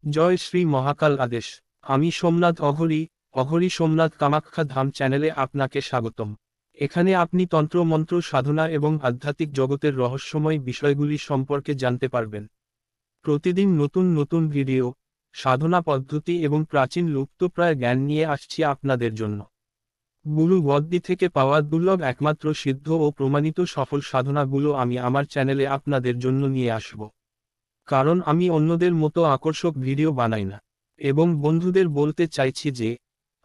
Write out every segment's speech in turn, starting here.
জয় শ্রী মহাকাল আদেশ। আমি সোমনাথ অঘরী, অঘরী সোমনাথ কামাখ্যা ধাম চ্যানেলে আপনাকে স্বাগতম। এখানে আপনি তন্ত্র মন্ত্র সাধনা এবং আধ্যাত্মিক জগতের রহস্যময় বিষয়গুলি সম্পর্কে জানতে পারবেন। প্রতিদিন নতুন নতুন ভিডিও, সাধনা পদ্ধতি এবং প্রাচীন লুপ্তপ্রায় জ্ঞান নিয়ে আসছি আপনাদের জন্য। গুরু গদ্দি থেকে পাওয়া দুর্লভ একমাত্র সিদ্ধ ও প্রমাণিত সফল সাধনাগুলো আমি আমার চ্যানেলে আপনাদের জন্য নিয়ে আসব। কারণ আমি অন্যদের মতো আকর্ষক ভিডিও বানাই না, এবং বন্ধুদের বলতে চাইছি যে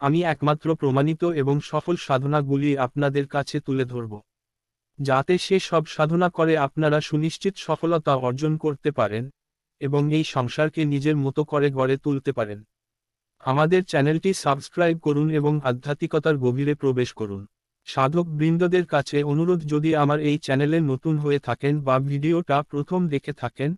আমি একমাত্র প্রমাণিত এবং সফল সাধনাগুলি আপনাদের কাছে তুলে ধরব, যাতে সে সব সাধনা করে আপনারা সুনিশ্চিত সফলতা অর্জন করতে পারেন এবং এই সংসারকে নিজের মতো করে গড়ে তুলতে পারেন। আমাদের চ্যানেলটি সাবস্ক্রাইব করুন এবং আধ্যাত্মিকতার গভীরে প্রবেশ করুন। সাধক বৃন্দদের কাছে অনুরোধ, যদি আমার এই চ্যানেলে নতুন হয়ে থাকেন বা ভিডিওটা প্রথম দেখে থাকেন,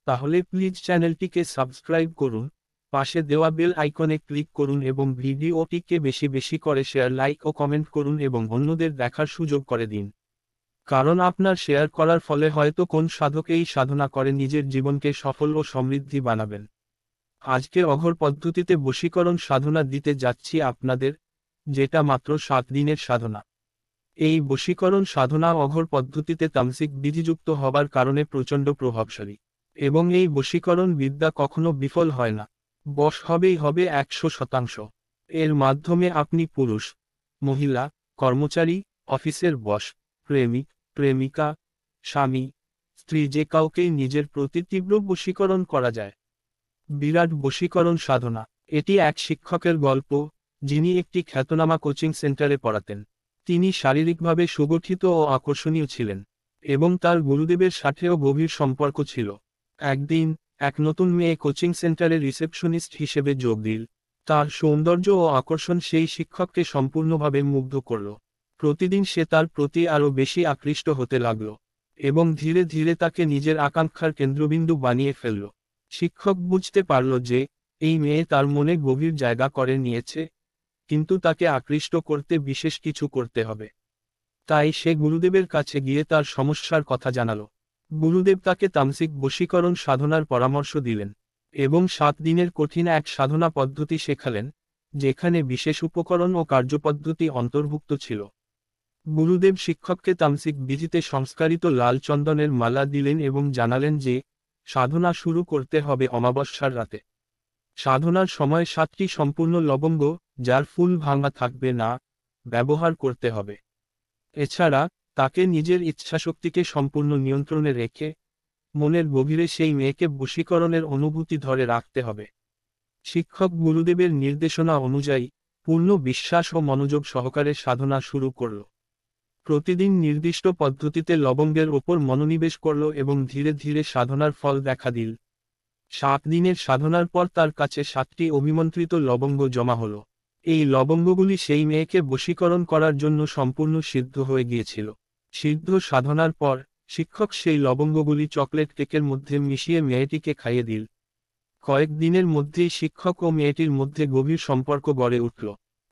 তাহলে প্লিজ চ্যানেলটিকে সাবস্ক্রাইব করুন, পাশে দেওয়া বেল আইকনে ক্লিক করুন এবং ভিডিওটিকে বেশি বেশি করে শেয়ার, লাইক ও কমেন্ট করুন এবং অন্যদের দেখার সুযোগ করে দিন। কারণ আপনার শেয়ার করার ফলে হয়তো কোন সাধক এই সাধনা করে নিজের জীবনকে সফল ও সমৃদ্ধি বানাবেন। আজকে অঘর পদ্ধতিতে বশীকরণ সাধনা দিতে যাচ্ছি আপনাদের, যেটা মাত্র 7 দিনের সাধনা। এই বশীকরণ সাধনা অঘর পদ্ধতিতে তামসিক বিধিযুক্ত হবার কারণে প্রচণ্ড প্রভাবশালী, এবং এই বশীকরণ বিদ্যা কখনো বিফল হয় না, বশ হবেই হবে 100%। এর মাধ্যমে আপনি পুরুষ, মহিলা, কর্মচারী, অফিসের বস, প্রেমিক, প্রেমিকা, স্বামী, স্ত্রী, যে কাউকেই নিজের প্রতি তীব্র বশীকরণ করা যায়। বিরাট বশীকরণ সাধনা। এটি এক শিক্ষকের গল্প, যিনি একটি খ্যাতনামা কোচিং সেন্টারে পড়াতেন। তিনি শারীরিকভাবে সুগঠিত ও আকর্ষণীয় ছিলেন, এবং তার গুরুদেবের সাথেও গভীর সম্পর্ক ছিল। একদিন এক নতুন মেয়ে কোচিং সেন্টারে রিসেপশনিস্ট হিসেবে যোগ দিল। তার সৌন্দর্য ও আকর্ষণ সেই শিক্ষককে সম্পূর্ণভাবে মুগ্ধ করল। প্রতিদিন সে তার প্রতি আরও বেশি আকৃষ্ট হতে লাগল, এবং ধীরে ধীরে তাকে নিজের আকাঙ্ক্ষার কেন্দ্রবিন্দু বানিয়ে ফেলল। শিক্ষক বুঝতে পারল যে এই মেয়ে তার মনে গভীর জায়গা করে নিয়েছে, কিন্তু তাকে আকৃষ্ট করতে বিশেষ কিছু করতে হবে। তাই সে গুরুদেবের কাছে গিয়ে তার সমস্যার কথা জানালো। গুরুদেব তাকে তামসিক বশীকরণ সাধনার পরামর্শ দিলেন, এবং 7 দিনের কঠিন এক সাধনা পদ্ধতি শেখালেন, যেখানে বিশেষ উপকরণ ও কার্যপদ্ধতি অন্তর্ভুক্ত ছিল। গুরুদেব শিক্ষককে তামসিক বিধিতে সংস্কারিত লাল চন্দনের মালা দিলেন এবং জানালেন যে সাধনা শুরু করতে হবে অমাবস্যার রাতে। সাধনার সময় 7টি সম্পূর্ণ লবঙ্গ, যার ফুল ভাঙা থাকবে না, ব্যবহার করতে হবে। এছাড়া তাকে নিজের ইচ্ছাশক্তিকে সম্পূর্ণ নিয়ন্ত্রণে রেখে মনের গভীরে সেই মেয়েকে বশীকরণের অনুভূতি ধরে রাখতে হবে। শিক্ষক গুরুদেবের নির্দেশনা অনুযায়ী পূর্ণ বিশ্বাস ও মনোযোগ সহকারে সাধনা শুরু করল। প্রতিদিন নির্দিষ্ট পদ্ধতিতে লবঙ্গের ওপর মনোনিবেশ করল এবং ধীরে ধীরে সাধনার ফল দেখা দিল। 7 দিনের সাধনার পর তার কাছে 7টি অভিমন্ত্রিত লবঙ্গ জমা হল। এই লবঙ্গগুলি সেই মেয়েকে বশীকরণ করার জন্য সম্পূর্ণ সিদ্ধ হয়ে গিয়েছিল। সিদ্ধ সাধনার পর শিক্ষক সেই লবঙ্গগুলি চকলেট কেকের মধ্যে মিশিয়ে মেয়েটিকে খাইয়ে দিল। কয়েক দিনের মধ্যেই শিক্ষক ও মেয়েটির মধ্যে গভীর সম্পর্ক গড়ে উঠল।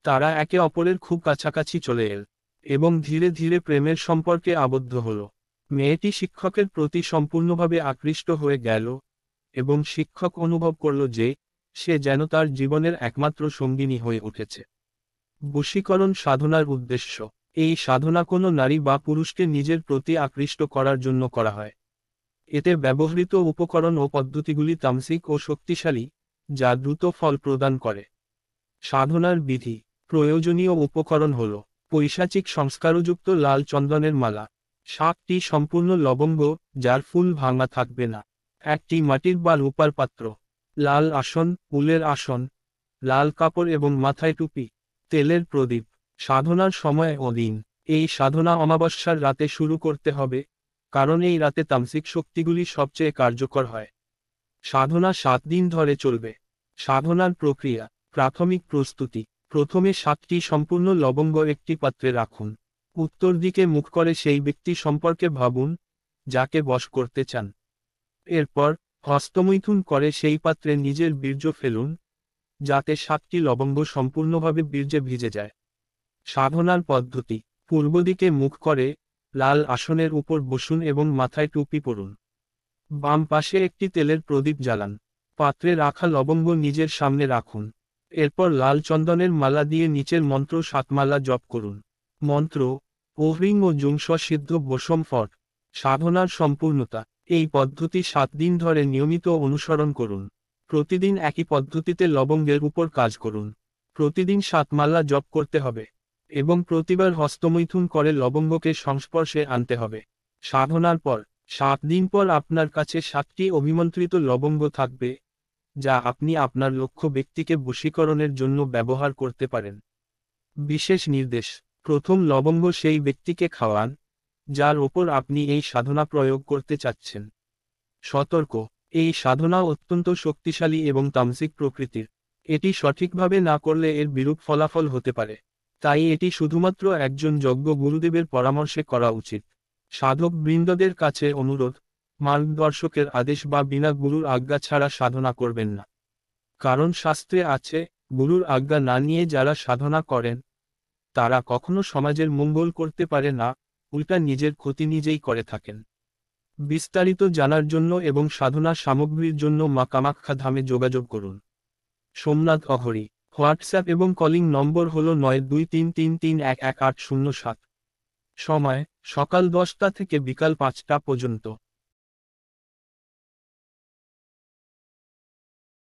তারা একে অপরের খুব কাছাকাছি চলে এল, এবং ধীরে ধীরে প্রেমের সম্পর্কে আবদ্ধ হল। মেয়েটি শিক্ষকের প্রতি সম্পূর্ণভাবে আকৃষ্ট হয়ে গেল, এবং শিক্ষক অনুভব করল যে সে যেন তার জীবনের একমাত্র সঙ্গিনী হয়ে উঠেছে। বশীকরণ সাধনার উদ্দেশ্য। এই সাধনা কোনো নারী বা পুরুষকে নিজের প্রতি আকৃষ্ট করার জন্য করা হয়। এতে ব্যবহৃত উপকরণ ও পদ্ধতিগুলি তামসিক ও শক্তিশালী, যা দ্রুত ফল প্রদান করে। সাধনার বিধি। প্রয়োজনীয় উপকরণ হল পৈশাচিক সংস্কারযুক্ত লাল চন্দনের মালা, 7টি সম্পূর্ণ লবঙ্গ, যার ফুল ভাঙা থাকবে না, একটি মাটির বা রূপার পাত্র, লাল আসন, উলের আসন, লাল কাপড় এবং মাথায় টুপি, তেলের প্রদীপ। সাধনার সময় ও দিন। এই সাধনা অমাবস্যার রাতে শুরু করতে হবে, কারণ এই রাতে তামসিক শক্তিগুলি সবচেয়ে কার্যকর হয়। সাধনা 7 দিন ধরে চলবে। সাধনার প্রক্রিয়া। প্রাথমিক প্রস্তুতি। প্রথমে 7টি সম্পূর্ণ লবঙ্গ একটি পাত্রে রাখুন। উত্তর দিকে মুখ করে সেই ব্যক্তি সম্পর্কে ভাবুন, যাকে বশ করতে চান। এরপর হস্তমৈথুন করে সেই পাত্রে নিজের বীর্য ফেলুন, যাতে 7টি লবঙ্গ সম্পূর্ণভাবে বীর্যে ভিজে যায়। সাধনার পদ্ধতি। পূর্ব দিকে মুখ করে লাল আসনের উপর বসুন এবং মাথায় টুপি পরুন। বাম পাশে একটি তেলের প্রদীপ জ্বালান। পাত্রে রাখা লবঙ্গ নিজের সামনে রাখুন। এরপর লাল চন্দনের মালা দিয়ে নিচের মন্ত্র 7 মালা জপ করুন। মন্ত্র: ও হ্রিং ও জুং সিদ্ধ বসম ফট। সাধনার সম্পূর্ণতা: এই পদ্ধতি 7 দিন ধরে নিয়মিত অনুসরণ করুন। প্রতিদিন একই পদ্ধতিতে লবঙ্গের উপর কাজ করুন। প্রতিদিন 7 মালা জপ করতে হবে এবং প্রতিবার হস্তমৈথুন করে লবঙ্গকে সংস্পর্শে আনতে হবে। সাধনার পর 7 দিন পর আপনার কাছে 7টি অভিমন্ত্রিত লবঙ্গ থাকবে, যা আপনি আপনার লক্ষ্য ব্যক্তিকে বশীকরণের জন্য ব্যবহার করতে পারেন। বিশেষ নির্দেশ: প্রথম লবঙ্গ সেই ব্যক্তিকে খাওয়ান, যার ওপর আপনি এই সাধনা প্রয়োগ করতে চাচ্ছেন। সতর্ক: এই সাধনা অত্যন্ত শক্তিশালী এবং তামসিক প্রকৃতির। এটি সঠিকভাবে না করলে এর বিরূপ ফলাফল হতে পারে। তাই এটি শুধুমাত্র একজন যজ্ঞ গুরুদেবের পরামর্শে করা উচিত। সাধক বৃন্দদের কাছে অনুরোধ: মার্গদর্শকের আদেশ বা বিনা গুরুর আজ্ঞা ছাড়া সাধনা করবেন না। কারণ শাস্ত্রে আছে, গুরুর আজ্ঞা না নিয়ে যারা সাধনা করেন, তারা কখনো সমাজের মঙ্গল করতে পারে না, উল্টা নিজের ক্ষতি নিজেই করে থাকেন। বিস্তারিত জানার জন্য এবং সাধনা সামগ্রীর জন্য মা কামাখ্যা ধামে যোগাযোগ করুন। সোমনাথ অঘরী। হোয়াটসঅ্যাপ এবং কলিং নম্বর হল 9233311807। সময়: সকাল 10টা থেকে বিকাল 5টা পর্যন্ত।